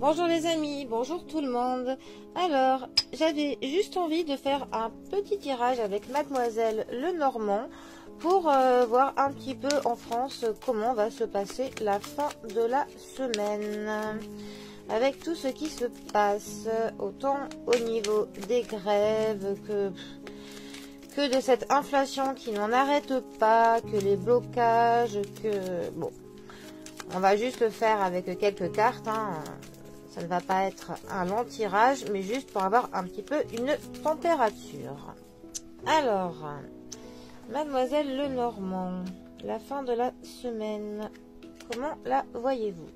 Bonjour les amis, bonjour tout le monde. Alors, j'avais juste envie de faire un petit tirage avec Mademoiselle Lenormand pour voir un petit peu en France comment va se passer la fin de la semaine. Avec tout ce qui se passe, autant au niveau des grèves que de cette inflation qui n'en arrête pas, que les blocages, que... Bon, on va juste le faire avec quelques cartes, hein. Ça ne va pas être un long tirage, mais juste pour avoir un petit peu une température. Alors, Mademoiselle Lenormand, la fin de la semaine, comment la voyez-vous?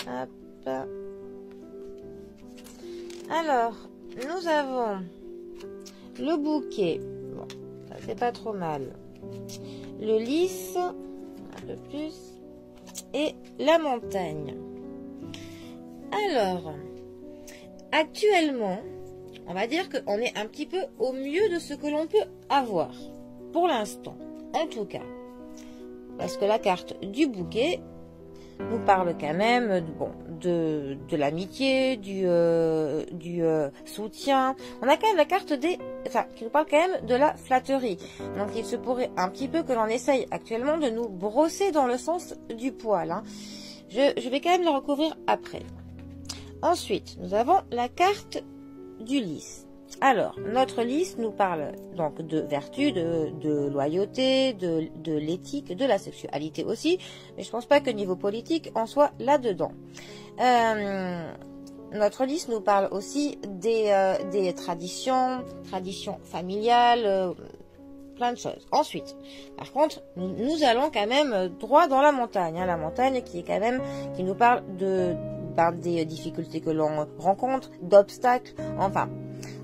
Hop. Alors, nous avons le bouquet. Bon, ça c'est pas trop mal. Le lys, un peu plus. Et la montagne. Alors, actuellement, on va dire qu'on est un petit peu au mieux de ce que l'on peut avoir. Pour l'instant, en tout cas. Parce que la carte du bouquet nous parle quand même bon, de l'amitié, du soutien. On a quand même la carte des... Enfin, qui nous parle quand même de la flatterie. Donc, il se pourrait un petit peu que l'on essaye actuellement de nous brosser dans le sens du poil. Hein. Je vais quand même le recouvrir après. Ensuite, nous avons la carte du lys. Alors, notre lys nous parle donc de vertu, de loyauté, de l'éthique, de la sexualité aussi. Mais je pense pas que niveau politique, on soit là-dedans. Notre lys nous parle aussi des traditions familiales, plein de choses. Ensuite, par contre, nous allons quand même droit dans la montagne. Hein, la montagne qui est quand même, qui nous parle des difficultés que l'on rencontre, d'obstacles, enfin...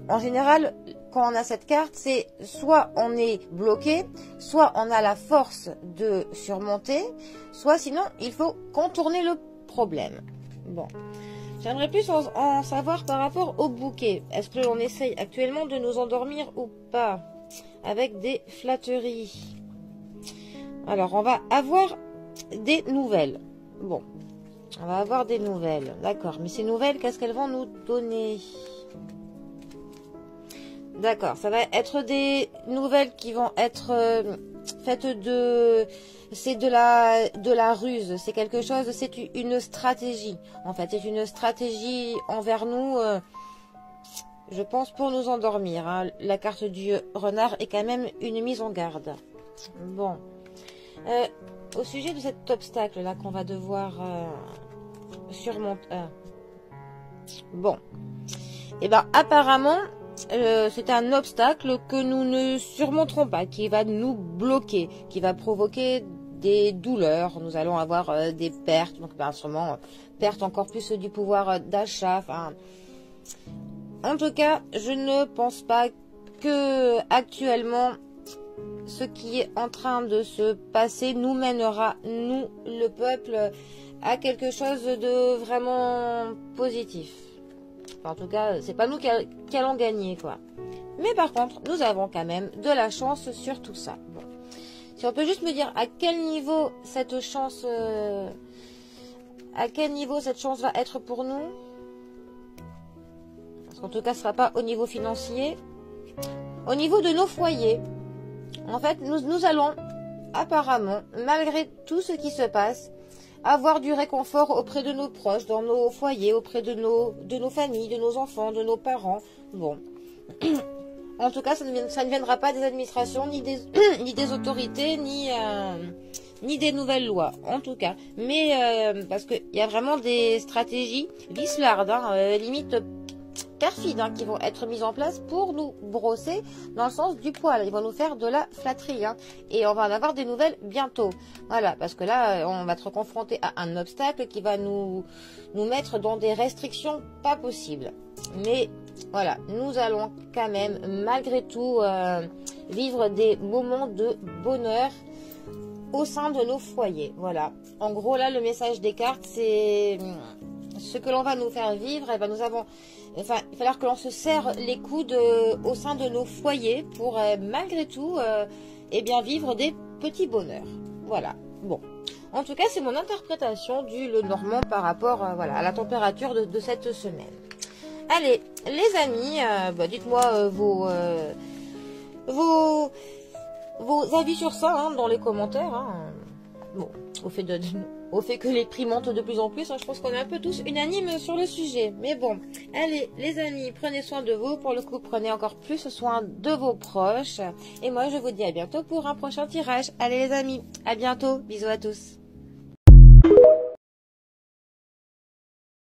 En général, quand on a cette carte, c'est soit on est bloqué, soit on a la force de surmonter, soit sinon, il faut contourner le problème. Bon, j'aimerais plus en savoir par rapport au bouquet. Est-ce que l'on essaye actuellement de nous endormir ou pas avec des flatteries? Alors, on va avoir des nouvelles. Bon, on va avoir des nouvelles, d'accord. Mais ces nouvelles, qu'est-ce qu'elles vont nous donner ? D'accord, ça va être des nouvelles qui vont être faites de... C'est de la ruse, c'est quelque chose, c'est une stratégie. En fait, c'est une stratégie envers nous, je pense, pour nous endormir. Hein. La carte du renard est quand même une mise en garde. Bon. Au sujet de cet obstacle-là qu'on va devoir surmonter... Bon. Eh bien, apparemment... c'est un obstacle que nous ne surmonterons pas, qui va nous bloquer, qui va provoquer des douleurs. Nous allons avoir des pertes, donc ben, sûrement perte encore plus du pouvoir d'achat. Enfin, en tout cas, je ne pense pas que actuellement ce qui est en train de se passer nous mènera, nous, le peuple, à quelque chose de vraiment positif. En tout cas, c'est pas nous qui allons gagner, quoi. Mais par contre, nous avons quand même de la chance sur tout ça. Bon. Si on peut juste me dire à quel niveau cette chance va être pour nous. Parce qu'en tout cas, ce ne sera pas au niveau financier. Au niveau de nos foyers. En fait, nous allons, apparemment, malgré tout ce qui se passe, avoir du réconfort auprès de nos proches, dans nos foyers, auprès de nos familles, de nos enfants, de nos parents. Bon. En tout cas, ça ne viendra pas des administrations, ni des autorités, ni des nouvelles lois, en tout cas. Mais parce qu'il y a vraiment des stratégies vislardes, hein, limite perfides, hein, qui vont être mises en place pour nous brosser dans le sens du poil. Ils vont nous faire de la flatterie, hein, et on va en avoir des nouvelles bientôt. Voilà, parce que là, on va être confronté à un obstacle qui va nous mettre dans des restrictions pas possibles. Mais voilà, nous allons quand même, malgré tout, vivre des moments de bonheur au sein de nos foyers. Voilà. En gros, là, le message des cartes, c'est ce que l'on va nous faire vivre. Et ben, il va falloir que l'on se serre les coudes au sein de nos foyers pour, malgré tout, eh bien, vivre des petits bonheurs. Voilà. Bon. En tout cas, c'est mon interprétation du Lenormand par rapport voilà, à la température de cette semaine. Allez, les amis, dites-moi vos avis sur ça hein, dans les commentaires. Hein. Bon, au fait que les prix montent de plus en plus, hein, je pense qu'on est un peu tous unanimes sur le sujet. Mais bon, allez les amis, prenez soin de vous. Pour le coup, prenez encore plus soin de vos proches. Et moi, je vous dis à bientôt pour un prochain tirage. Allez les amis, à bientôt. Bisous à tous.